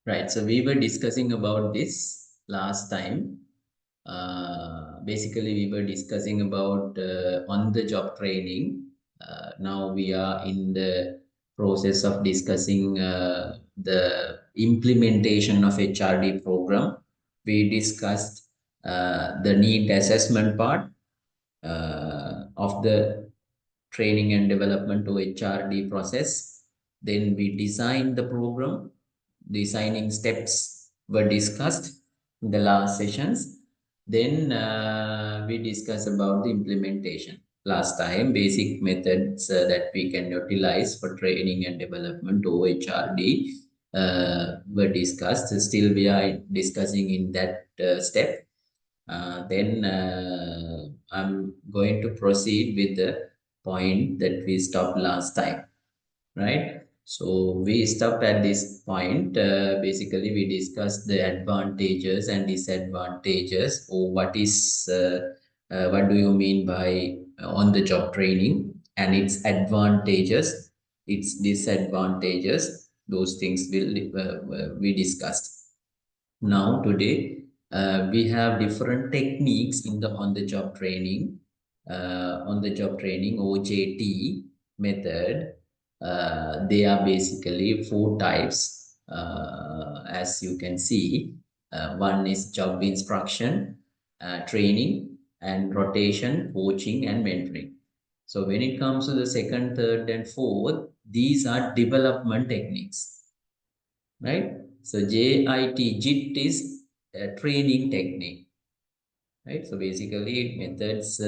Right. So we were discussing about this last time. Basically, we were discussing about on-the-job training. Now we are in the process of discussing the implementation of HRD program. We discussed the need assessment part of the training and development to HRD process. Then we designed the program. Designing steps were discussed in the last sessions. Then we discussed about the implementation. Last time, basic methods that we can utilize for training and development to HRD were discussed. Still, we are discussing in that step. Then I'm going to proceed with the point that we stopped last time, right? So we stopped at this point. Basically, we discussed the advantages and disadvantages, or what do you mean by on-the-job training and its advantages, its disadvantages. Those things will we discussed. Now today we have different techniques in the on-the-job training, on-the-job training OJT method. They are basically four types, as you can see. One is job instruction, training, and rotation, coaching, and mentoring. So when it comes to the second, third, and fourth, these are development techniques, right? So JIT is a training technique, right? So basically methods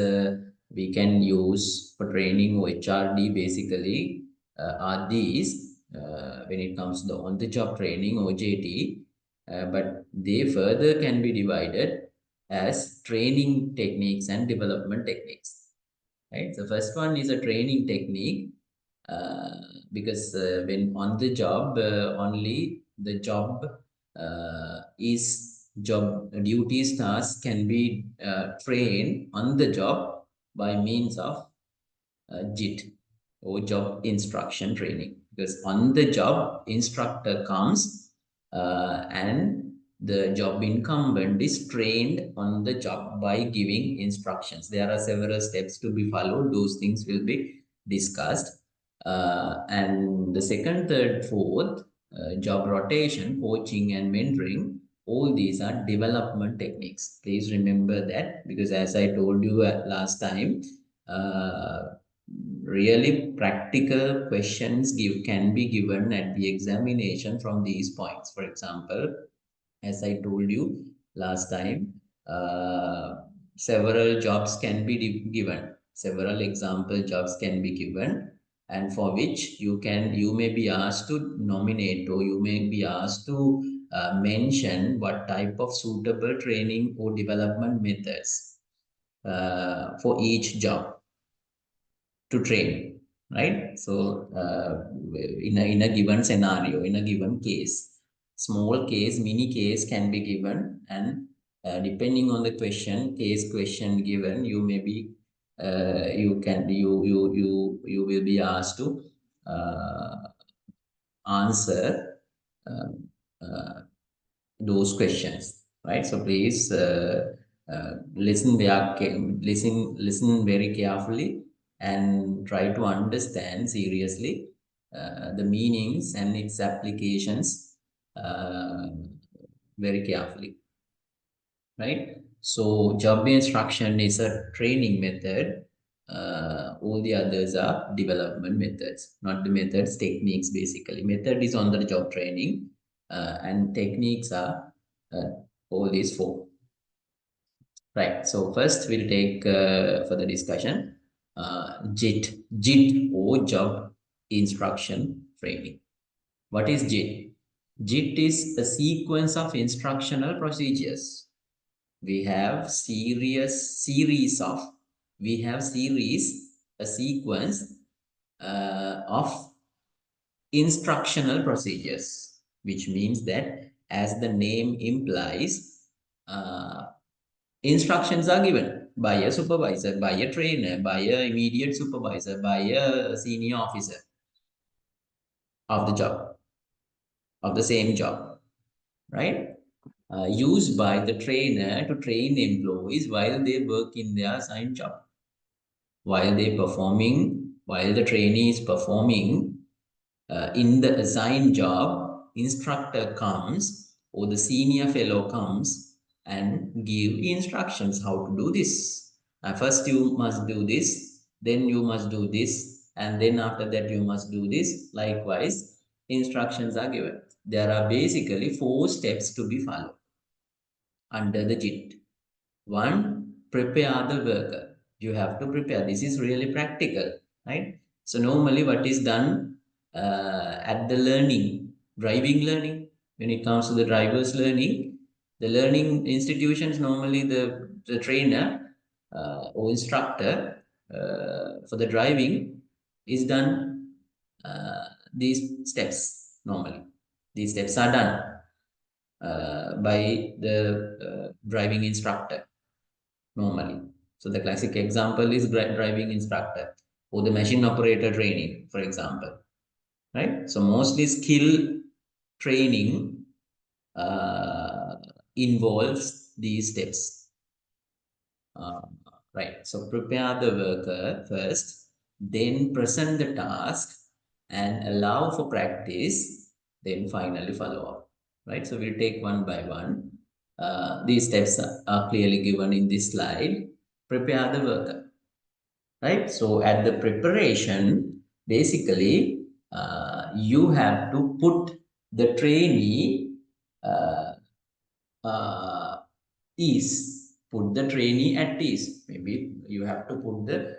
we can use for training or HRD basically are these when it comes to the on-the-job training or JT, but they further can be divided as training techniques and development techniques, right? So first one is a training technique uh, because when on the job only the job is job duties tasks can be trained on the job by means of JIT or job instruction training, because on the job instructor comes and the job incumbent is trained on the job by giving instructions. There are several steps to be followed. Those things will be discussed. And the second, third, fourth, job rotation, coaching, and mentoring, all these are development techniques. Please remember that, because as I told you last time, uh, really practical questions can be given at the examination from these points. For example, as I told you last time, several jobs can be given, several example jobs can be given, and for which you may be asked to nominate, or you may be asked to mention what type of suitable training or development methods for each job to train, right? So in a given scenario, in a given case, small case, mini case can be given, and depending on the question given, you may be you will be asked to uh, answer uh, uh, those questions, right? So please listen very carefully and try to understand seriously the meanings and its applications uh, very carefully, right? So job instruction is a training method. All the others are development methods, not the methods, techniques basically. Method is on the job training, and techniques are uh, all these four. Right. So first we'll take for the discussion JIT or job instruction training. What is JIT? JIT is a sequence of instructional procedures. We have series of, we have series, a sequence of instructional procedures, which means that, as the name implies, instructions are given by a supervisor, by a trainer, by a immediate supervisor, by a senior officer of the job, of the same job. right? Used by the trainer to train employees while they work in their assigned job. While the trainee is performing in the assigned job, instructor comes or the senior fellow comes and give instructions how to do this. First you must do this, then you must do this, and then after that you must do this. Likewise, instructions are given. There are basically 4 steps to be followed under the JIT. One, prepare the worker. You have to prepare. This is really practical, right? So normally what is done at the learning, driving learning, when it comes to the driver's learning, the learning institutions, normally the trainer or instructor for the driving is done these steps normally. These steps are done by the driving instructor normally. So the classic example is driving instructor or the machine operator training, for example, right? So mostly skill training uh, involves these steps, uh, right? So prepare the worker first, then present the task and allow for practice, then finally follow up, right? So we'll take one by one. These steps are clearly given in this slide. Prepare the worker, right? So at the preparation, basically, you have to put the trainee uh, uh, put the trainee at ease. Maybe you have to put the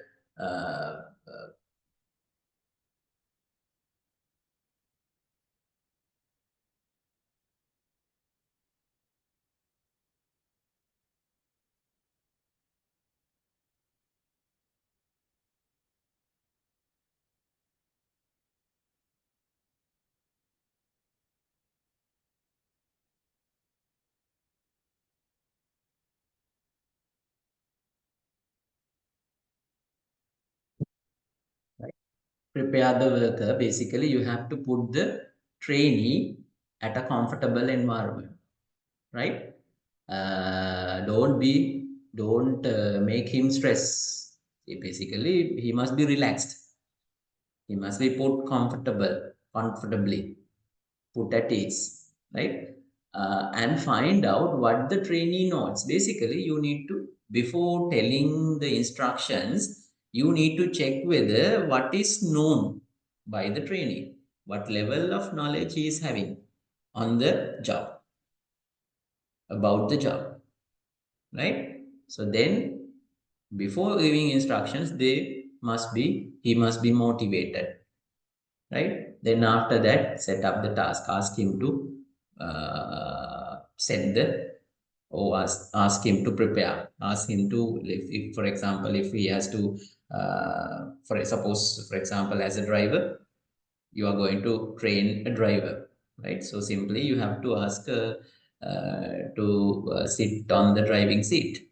right? Prepare the worker. Basically, you have to put the trainee at a comfortable environment, right? Don't make him stress. Basically, he must be relaxed. He must be put comfortably, put at ease, right? And find out what the trainee knows. Basically, you need to, before telling the instructions, you need to check whether what is known by the trainee, what level of knowledge he is having on the job, about the job, right? So then, before giving instructions, he must be motivated, right? Then after that, set up the task. Ask him to set the or ask him to prepare. Ask him to, if for example, if he has to, for example, as a driver, you are going to train a driver, right? So simply you have to ask to sit on the driving seat.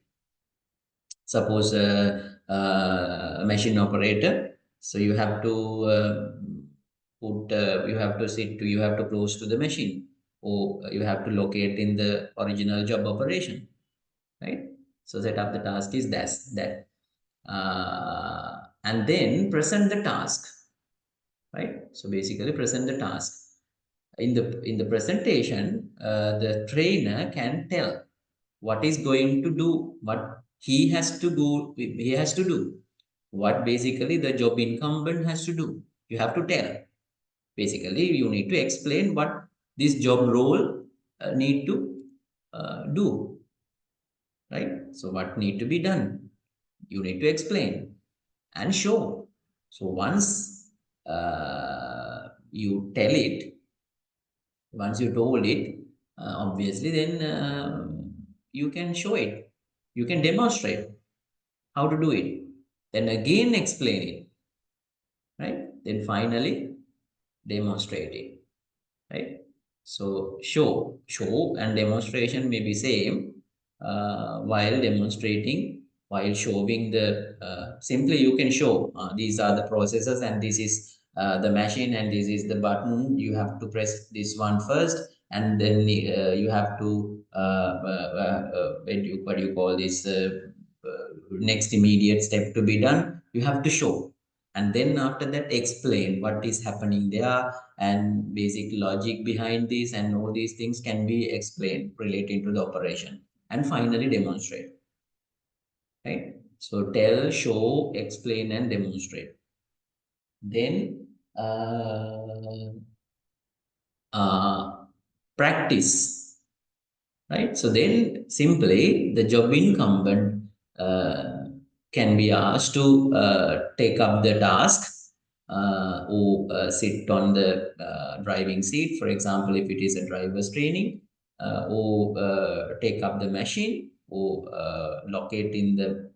Suppose a machine operator, so you have to you have to close to the machine, or you have to locate in the original job operation, right? So set up the task is that and then present the task, right? So basically present the task. In the presentation, the trainer can tell what is going to do, what he has to do, what basically the job incumbent has to do. You have to tell. Basically, you need to explain what this job role need to do, right? So what need to be done? You need to explain and show. So once you tell it, once you told it, obviously, then you can show it. You can demonstrate how to do it. Then again explain it, right? Then finally demonstrate it, right? So show and demonstration may be same. While demonstrating, while showing the simply you can show these are the processes and this is the machine and this is the button. You have to press this one first and then you have to what do you call this next immediate step to be done, you have to show, and then after that explain what is happening there and basic logic behind this, and all these things can be explained relating to the operation, and finally demonstrate, right? So tell, show, explain, and demonstrate. Then uh, practice, right? So then simply the job incumbent uh, can be asked to take up the task, or sit on the driving seat, for example, if it is a driver's training, or take up the machine, or locate in the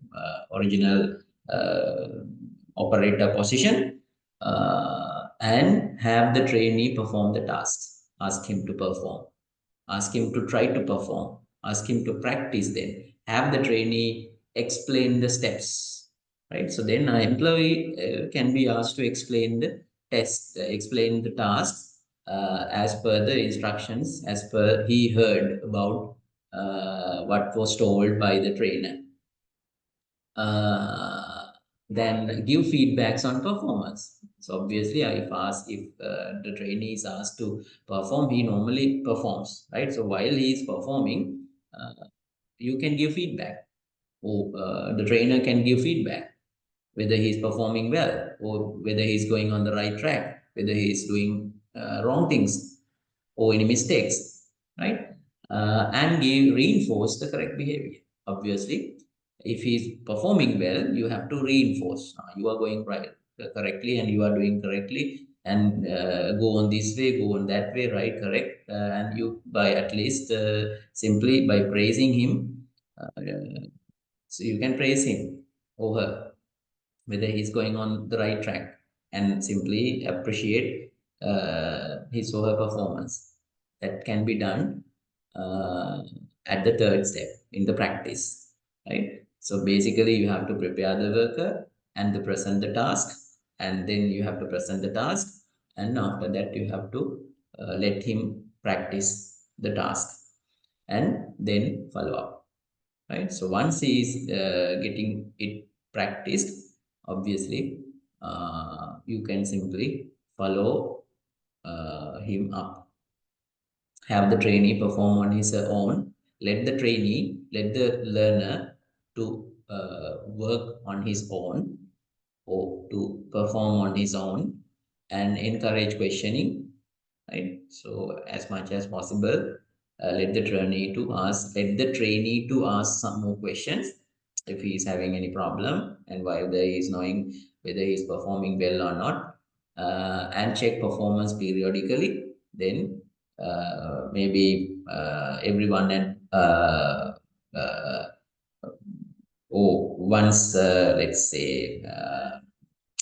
original uh, operator position, and have the trainee perform the tasks, ask him to perform, ask him to try to perform, ask him to practice, then have the trainee explain the steps, right? So then an employee can be asked to explain the test, explain the task as per the instructions, as per he heard about what was told by the trainer. uh, then give feedbacks on performance. So obviously, if the trainee is asked to perform, he normally performs, right? So while he is performing, you can give feedback, or the trainer can give feedback whether he is performing well, or whether he is going on the right track, whether he is doing wrong things or any mistakes, right? And reinforce the correct behavior. Obviously, if he's performing well, you have to reinforce. You are going right correctly, and you are doing correctly, and go on this way, go on that way, right, correct. And you, by at least simply by praising him, so you can praise him or her, whether he's going on the right track, and simply appreciate his or her performance. That can be done uh, at the third step in the practice, right? So basically, you have to prepare the worker and to present the task, and then you have to present the task, and after that, you have to let him practice the task, and then follow up, right? So once he is getting it practiced, obviously, you can simply follow him up, have the trainee perform on his own, let the learner to work on his own, or to perform on his own, and encourage questioning, right? So as much as possible, let the trainee to ask some more questions if he is having any problem, and whether he is knowing whether he is performing well or not, and check performance periodically. Then maybe everyone and uh, oh, once, let's say,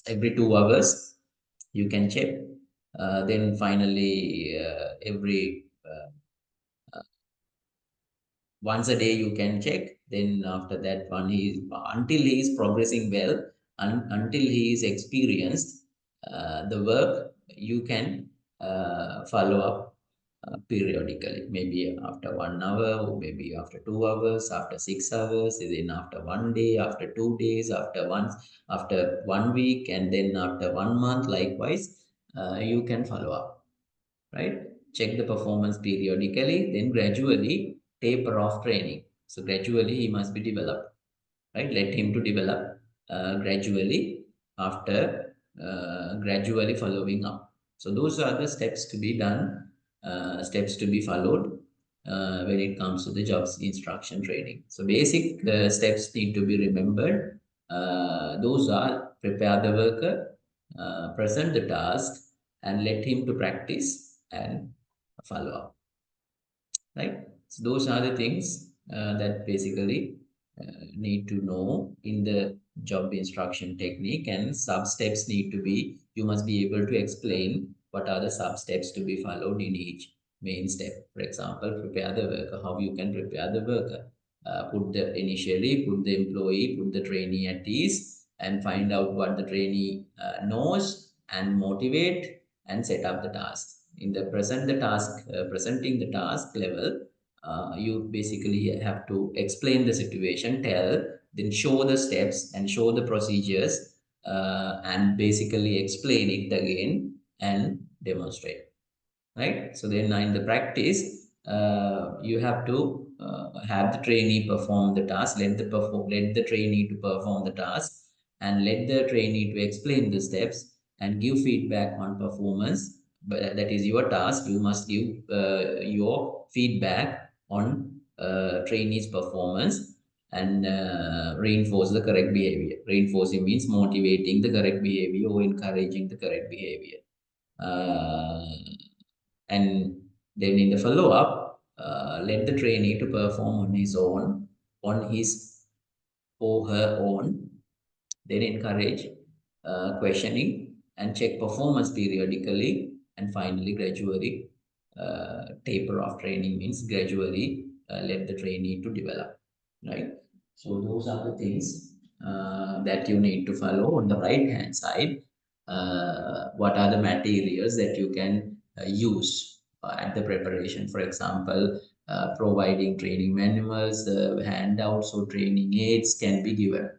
every 2 hours, you can check. Then finally, every once a day you can check. Then after that one, until he is progressing well, until he is experienced the work, you can follow up periodically, maybe after 1 hour, or maybe after 2 hours, after 6 hours, then after one day, after 2 days, after 1 week, and then after 1 month, likewise. You can follow up, right? Check the performance periodically, then gradually taper off training. So gradually he must be developed, right? Let him to develop gradually, after gradually following up. So those are the steps to be done, steps to be followed when it comes to the jobs instruction training. So basic steps need to be remembered. Those are: prepare the worker, present the task, and let him to practice, and follow up, right? So those are the things that basically need to know in the job instruction technique, and sub steps need to be, you must be able to explain what are the sub steps to be followed in each main step. For example, prepare the worker, how you can prepare the worker. Initially put the employee, put the trainee at ease, and find out what the trainee knows, and motivate and set up the task. In the presenting the task level, you basically have to explain the situation, tell, then show the steps and show the procedures, and basically explain it again and demonstrate, right? So then in the practice, you have to have the trainee perform the task, let the trainee to perform the task, and let the trainee to explain the steps and give feedback on performance. But that is your task. You must give your feedback on trainee's performance and reinforce the correct behavior. Reinforcing means motivating the correct behavior or encouraging the correct behavior. Uh, and then in the follow-up, let the trainee to perform on his own, on his or her own, then encourage questioning and check performance periodically, and finally gradually taper off. Training means gradually let the trainee to develop, right? So those are the things that you need to follow. On the right hand side, what are the materials that you can use at the preparation? For example, providing training manuals, handouts or training aids can be given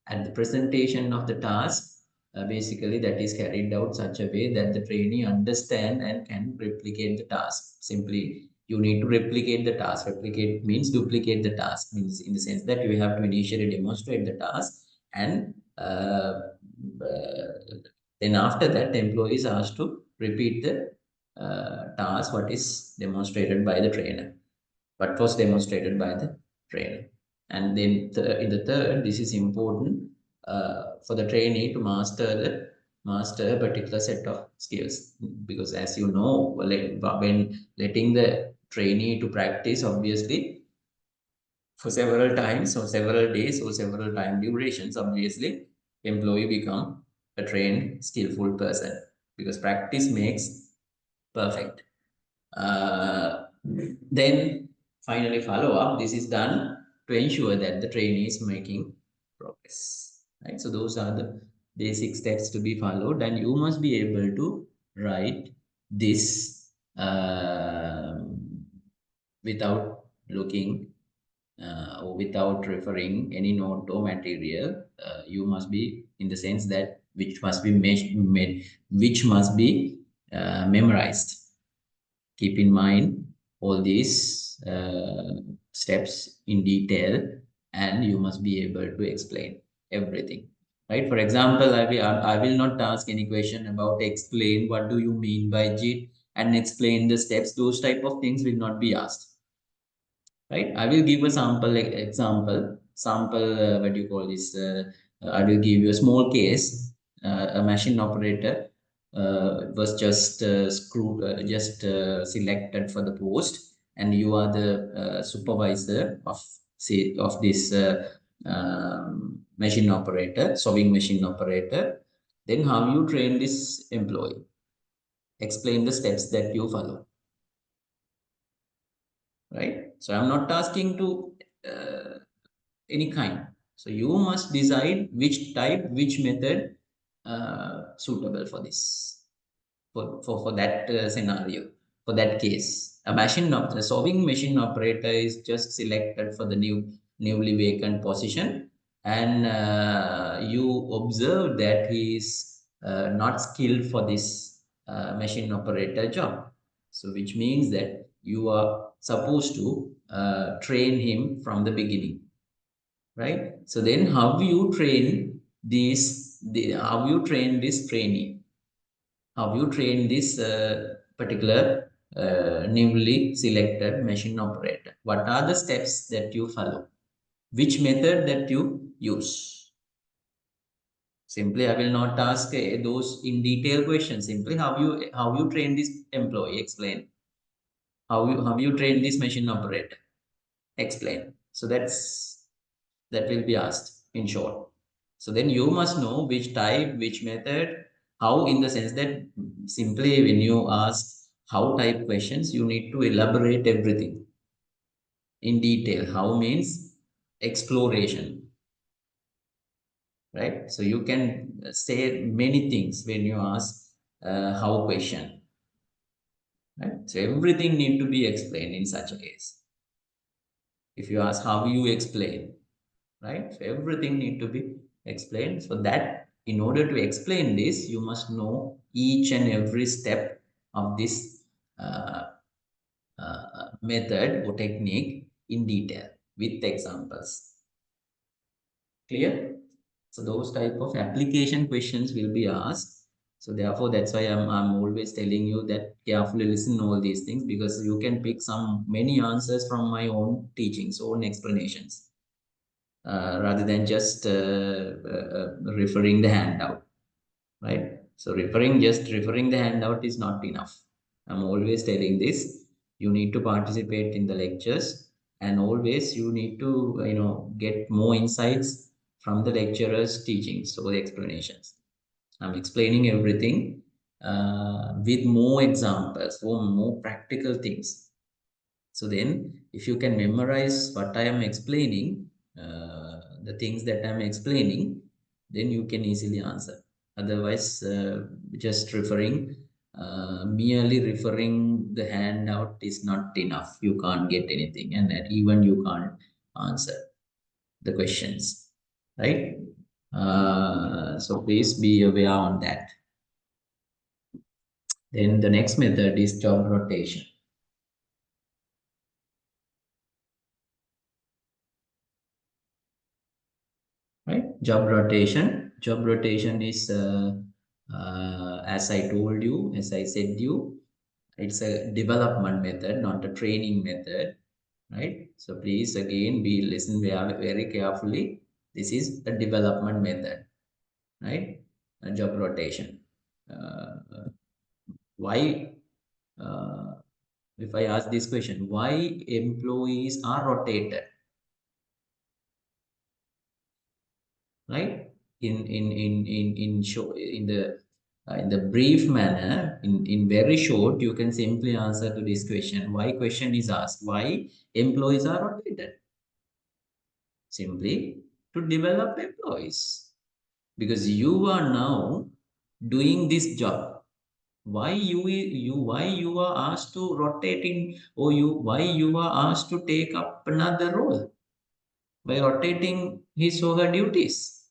at the presentation of the task. Basically, that is carried out such a way that the trainee understand and can replicate the task. Simply, you need to replicate the task. Replicate means duplicate the task, means in the sense that you have to initially demonstrate the task, and then after that, the employee is asked to repeat the task what is demonstrated by the trainer, what was demonstrated by the trainer. And then in the third, this is important for the trainee to master a particular set of skills, because as you know, when letting the trainee to practice, obviously for several times or several days or several time durations, obviously employee become a trained skillful person, because practice makes perfect. Then finally follow up. This is done to ensure that the trainee is making progress, right? So those are the basic steps to be followed, and you must be able to write this without looking or without referring any note or material. You must be in the sense that which must be made, which must be memorized. Keep in mind all these steps in detail, and you must be able to explain everything, right? For example, I will not ask any question about explain what do you mean by JIT and explain the steps. Those type of things will not be asked, right? I will give a sample, what do you call this, I will give you a small case. A machine operator was just selected for the post, and you are the supervisor of, say, of this machine operator, sewing machine operator. Then how you train this employee? Explain the steps that you follow, right? So I'm not asking to any kind. So you must decide which type, which method suitable for this, for that scenario, for that case. A sewing machine operator is just selected for the newly vacant position, and you observe that he is not skilled for this machine operator job. So which means that you are supposed to train him from the beginning, right? So then how you train how you train this trainee? How you train this particular newly selected machine operator? What are the steps that you follow? Which method that you use? Simply, I will not ask those in detail questions. Simply, how you train this employee? Explain. How you train this machine operator? Explain. So that will be asked in short. So then you must know which type, which method, how, in the sense that simply when you ask how type questions, you need to elaborate everything in detail. How means exploration, right? So you can say many things when you ask how question. right? So everything need to be explained in such a case. If you ask how you explain, right? So everything need to be explained. So that in order to explain this, you must know each and every step of this uh, method or technique in detail with examples. Clear? So those type of application questions will be asked. So therefore, that's why I'm always telling you that carefully listen all these things, because you can pick some many answers from my own teachings, own explanations, rather than just referring the handout, right? So just referring the handout is not enough. I'm always telling this. You need to participate in the lectures, and always you need to get more insights from the lecturer's teachings or the explanations. I'm explaining everything with more examples or more practical things. So then, if you can memorize what I am explaining, the things that I'm explaining, then you can easily answer. Otherwise, just merely referring the handout is not enough. You can't get anything, and even you can't answer the questions, right? So please be aware on that. Then the next method is job rotation. Right? Job rotation is as I told you, as I said you, it's a development method, not a training method, right? So please again be listen very, very carefully. This is a development method, right? A job rotation. Why If I ask this question, why employees are rotated, right? In the brief manner, in very short, you can simply answer to this question. Why question is asked? Why employees are rotated? Simply to develop employees, because you are now doing this job. Why you are asked to rotate in, or why you are asked to take up another role by rotating his or her duties?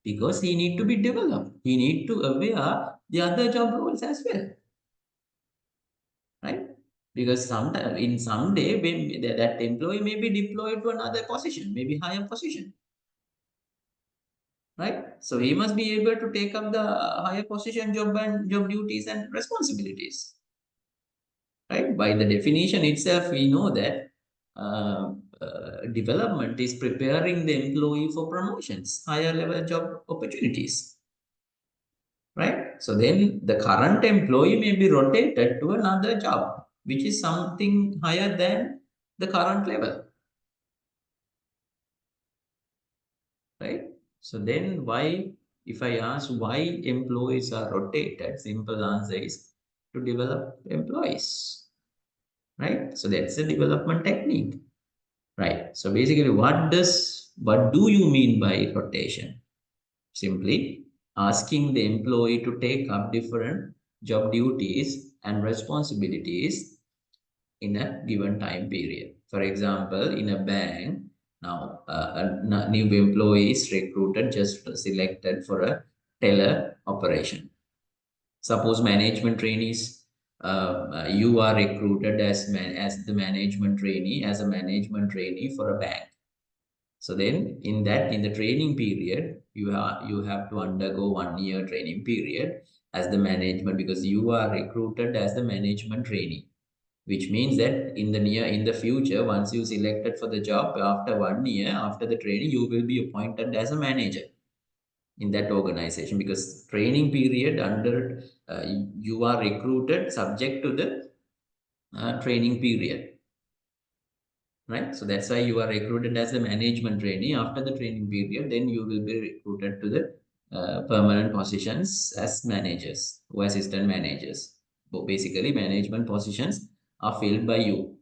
Because he need to be developed. He need to aware the other job roles as well, right? Because sometime in some day when that employee may be deployed to another position, maybe higher position, right? So he must be able to take up the higher position job and job duties and responsibilities, right? By the definition itself, we know that development is preparing the employee for promotions, higher level job opportunities, right? So then the current employee may be rotated to another job, which is something higher than the current level, right? So then if I ask why employees are rotated, simple answer is to develop employees, right? So that's a development technique, right? So basically, what do you mean by rotation? Simply asking the employee to take up different job duties and responsibilities in a given time period. For example, in a bank, now a new employee is recruited, just selected for a teller operation. Suppose management trainees, you are recruited as the management trainee, as a management trainee for a bank. So then in the training period, you have to undergo 1 year training period as the management, because you are recruited as the management trainee, which means that in the future, once you selected for the job, after 1 year after the training, you will be appointed as a manager in that organization, because training period under you are recruited subject to the training period, right? So that's why you are recruited as a management trainee. After the training period, then you will be recruited to the permanent positions as managers or assistant managers. So basically, management positions are filled by you.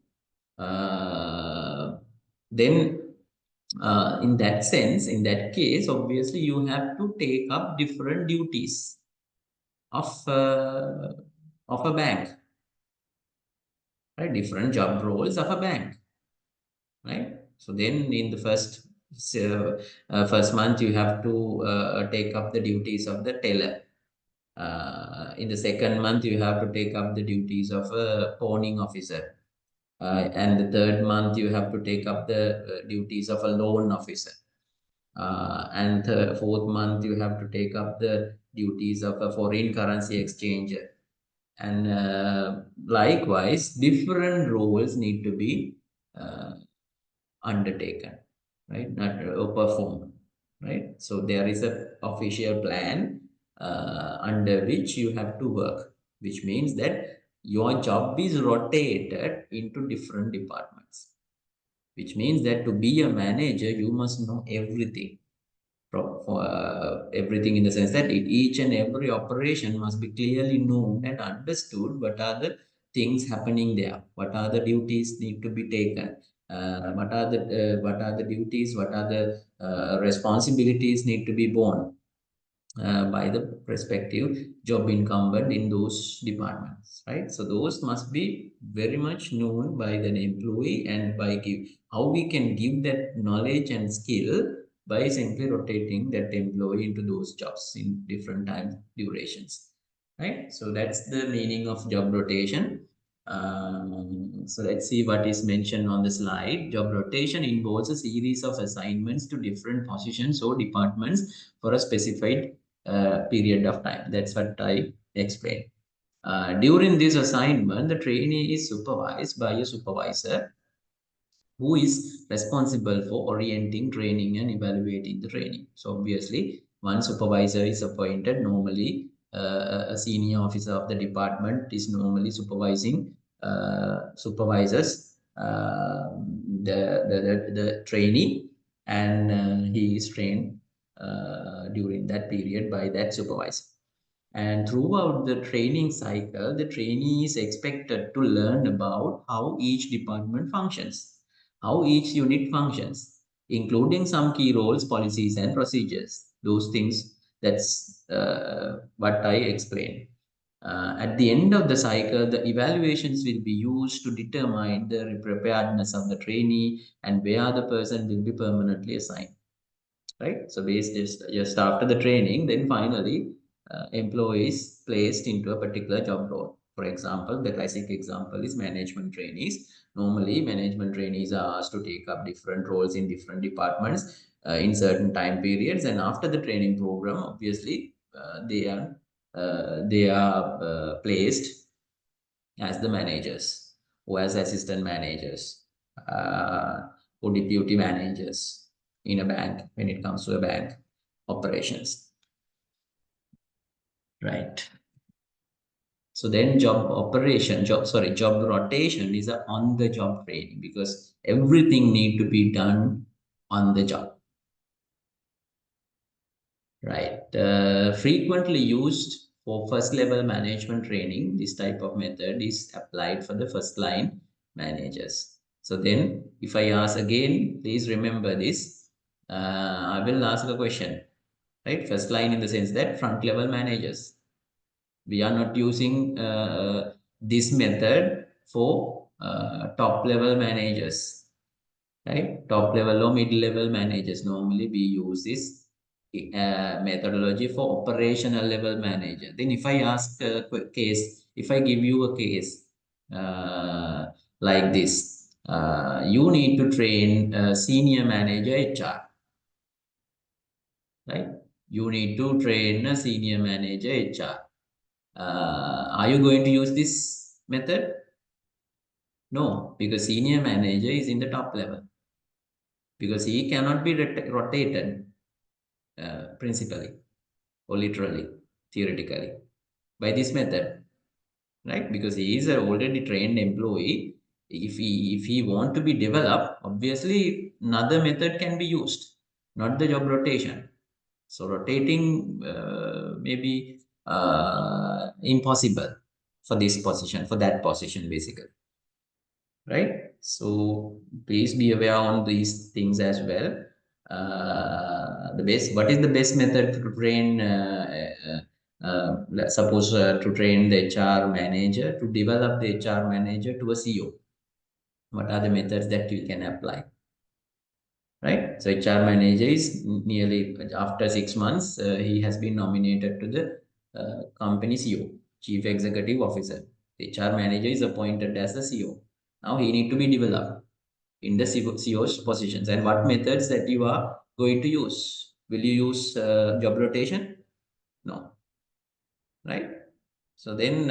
Then, in that sense, in that case, obviously, you have to take up different duties of a bank. right? Different job roles of a bank, right? So then in the first month, you have to take up the duties of the teller. In the second month, you have to take up the duties of a pawning officer. And the third month, you have to take up the duties of a loan officer. And the fourth month, you have to take up the duties of a foreign currency exchanger. And likewise, different roles need to be uh, undertaken, right? Not performed, right? So there is a official plan under which you have to work, which means that your job is rotated into different departments, which means that to be a manager, you must know everything. Everything in the sense that each and every operation must be clearly known and understood. What are the things happening there? What are the duties need to be taken? What are the duties? What are the responsibilities need to be borne by the prospective job incumbent in those departments, right? So those must be very much known by the employee, and by how we can give that knowledge and skill by simply rotating that employee into those jobs in different time durations, right? So that's the meaning of job rotation. So let's see what is mentioned on the slide. Job rotation involves a series of assignments to different positions or departments for a specified period of time. That's what I explained. During this assignment, the trainee is supervised by a supervisor who is responsible for orienting, training, and evaluating the training. So obviously, one supervisor is appointed. Normally, a senior officer of the department is normally supervises the trainee, and he is trained during that period by that supervisor. And throughout the training cycle, the trainee is expected to learn about how each department functions, how each unit functions, including some key roles, policies, and procedures. Those things, that's what I explained. At the end of the cycle, the evaluations will be used to determine the preparedness of the trainee and where the person will be permanently assigned, right? So based just after the training, then finally employees placed into a particular job role. For example, the classic example is management trainees. Normally, management trainees are asked to take up different roles in different departments in certain time periods, and after the training program, obviously they are placed as the managers, or as assistant managers, or deputy managers in a bank when it comes to a bank operations, right? So then job rotation is a on the job training, because everything need to be done on the job. Right. Frequently used for first level management training, this type of method is applied for the first line managers. So then, if I ask again, please remember this. I will ask a question, right? First line in the sense that front level managers. We are not using this method for top level managers, right? Top level or mid level managers. Normally, we use this methodology for operational level manager. Then if I ask a quick case, if I give you a case uh, like this, you need to train a senior manager HR, right? You need to train a senior manager HR. Are you going to use this method? No, because senior manager is in the top level, because he cannot be rotated principally or literally, theoretically, by this method, right? Because he is a already trained employee. If he want to be developed, obviously another method can be used, not the job rotation. So rotating may be impossible for this position, for that position, basically, right? So please be aware on these things as well. What is the best method to train let's suppose to train the HR manager, to develop the HR manager to a CEO. What are the methods that you can apply? Right? So HR manager is nearly after 6 months, he has been nominated to the company CEO, Chief Executive Officer. The HR manager is appointed as the CEO. Now he need to be developed in the CEO's positions. And what methods that you are going to use? Will you use job rotation? No, right? So then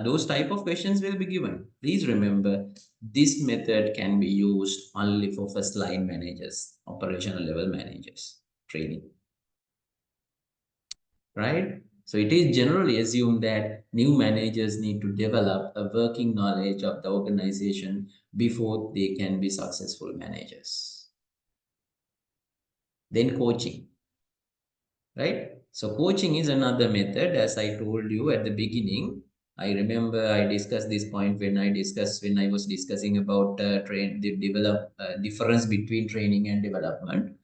those type of questions will be given. Please remember, this method can be used only for first line managers, operational level managers training, right? So it is generally assumed that new managers need to develop a working knowledge of the organization before they can be successful managers. Then coaching. Right? So coaching is another method, as I told you at the beginning. I remember I discussed this point when I was discussing about difference between training and development.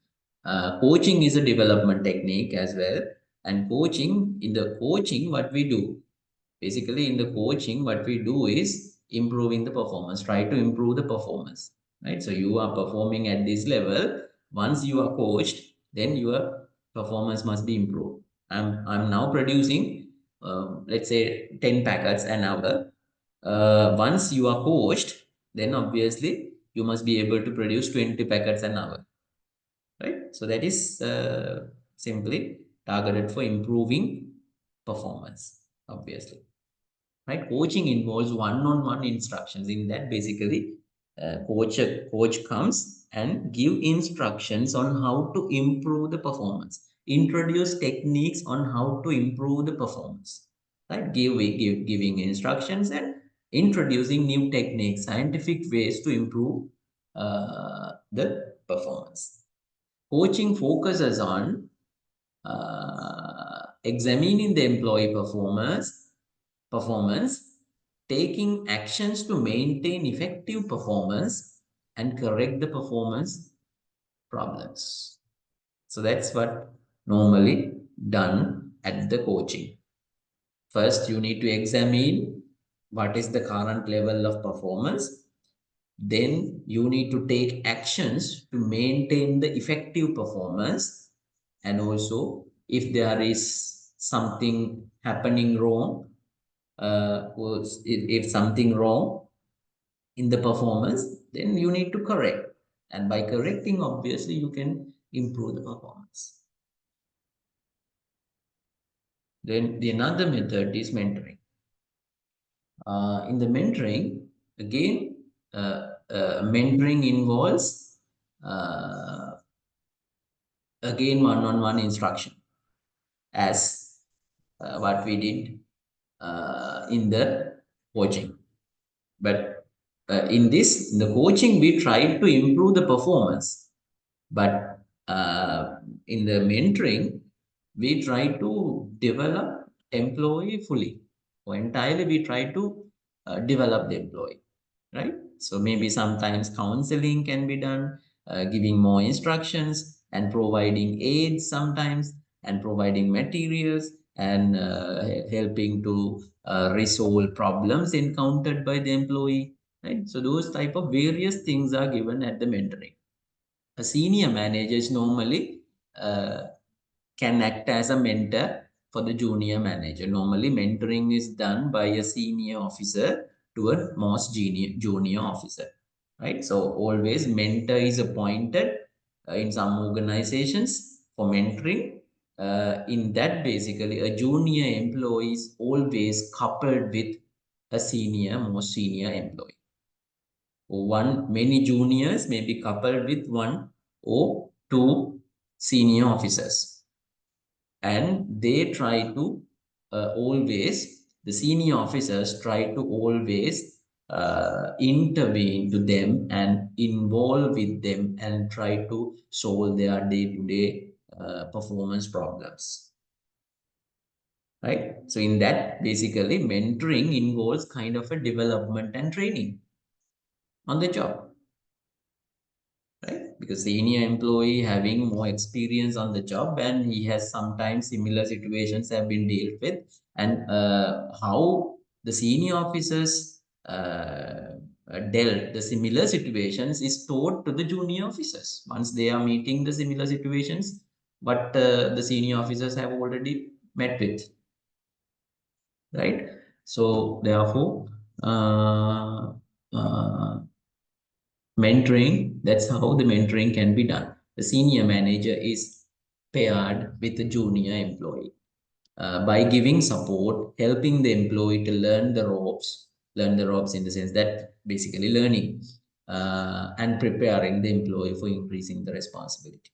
Coaching is a development technique as well. And coaching, what we do basically in the coaching, what we do is improving the performance, try to improve the performance, right? So you are performing at this level. Once you are coached, then your performance must be improved. I'm now producing, let's say 10 packets an hour. Once you are coached, then obviously you must be able to produce 20 packets an hour, right? So that is simply targeted for improving performance, obviously. Right? Coaching involves one-on-one instructions. In that, basically, coach comes and give instructions on how to improve the performance, introduce techniques on how to improve the performance, right? Giving instructions and introducing new techniques, scientific ways to improve the performance. Coaching focuses on examining the employee performance, taking actions to maintain effective performance, and correct the performance problems. So that's what normally done at the coaching. First, you need to examine what is the current level of performance. Then you need to take actions to maintain the effective performance. And also, if there is something happening wrong, if something wrong in the performance, then you need to correct. And by correcting, obviously, you can improve the performance. Then the another method is mentoring. In the mentoring, again, mentoring involves again one-on-one instruction, as what we did in the coaching. But in the coaching, we tried to improve the performance. But in the mentoring, we try to develop employee fully. Or entirely, we try to develop the employee, right? So maybe sometimes counseling can be done, giving more instructions and providing aids sometimes, and providing materials, and helping to resolve problems encountered by the employee, right? So those type of various things are given at the mentoring. A senior manager is normally can act as a mentor for the junior manager. Normally, mentoring is done by a senior officer to a most junior officer, right? So always mentor is appointed in some organizations for mentoring. In that, basically, a junior employee is always coupled with a most senior employee. Many juniors may be coupled with one or two senior officers, and they try to the senior officers try to always intervene to them and involve with them and try to solve their day-to-day performance problems, right? So in that, basically, mentoring involves kind of a development and training on the job, right? because senior employee having more experience on the job, and he has sometimes similar situations have been dealt with, and how the senior officers dealt the similar situations is taught to the junior officers once they are meeting the similar situations, but the senior officers have already met with, right? So therefore, uh, uh, mentoring, that's how the mentoring can be done. The senior manager is paired with the junior employee by giving support, helping the employee to learn the ropes in the sense that basically learning, and preparing the employee for increasing the responsibility.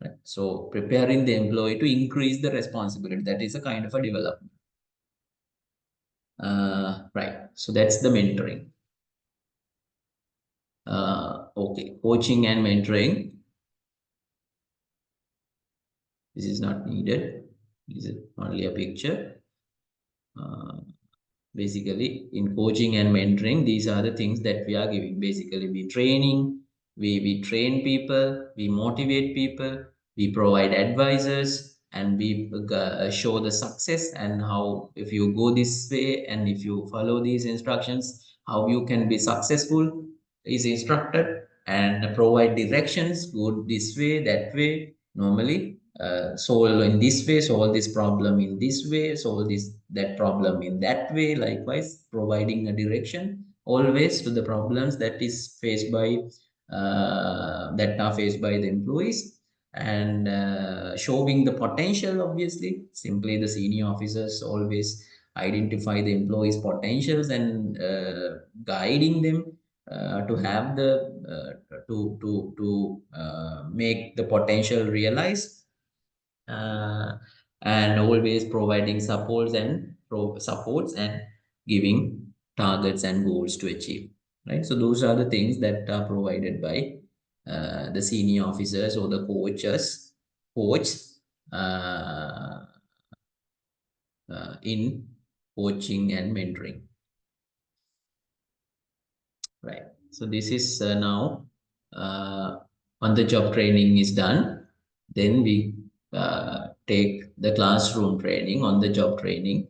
Right? So preparing the employee to increase the responsibility, that is a kind of a development. Right. So that's the mentoring. Okay, coaching and mentoring. This is not needed. This is only a picture. Uh, Basically, in coaching and mentoring, these are the things that we are giving. Basically, we train people, we motivate people, we provide advisors, and we show the success and how if you go this way and if you follow these instructions, how you can be successful is instructed, and provide directions, go this way, that way. Normally, solve in this way, solve this problem in this way, solve this that problem in that way. Likewise, providing a direction always to the problems that are faced by the employees, and showing the potential. Obviously, simply the senior officers always identify the employees' potentials and guiding them to have the make the potential realized, uh, and always providing supports and giving targets and goals to achieve, right? So those are the things that are provided by the senior officers or the coach uh, in coaching and mentoring. Right. So this is now on the job training is done. Then we take the classroom training on the job training.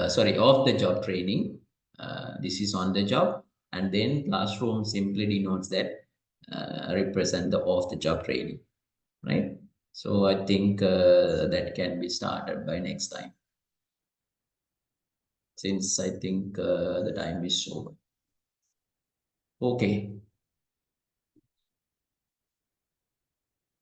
Sorry, off the job training. This is on the job, and then classroom simply denotes that represent the off the job training, right? So I think that can be started by next time, since I think the time is over. Okay.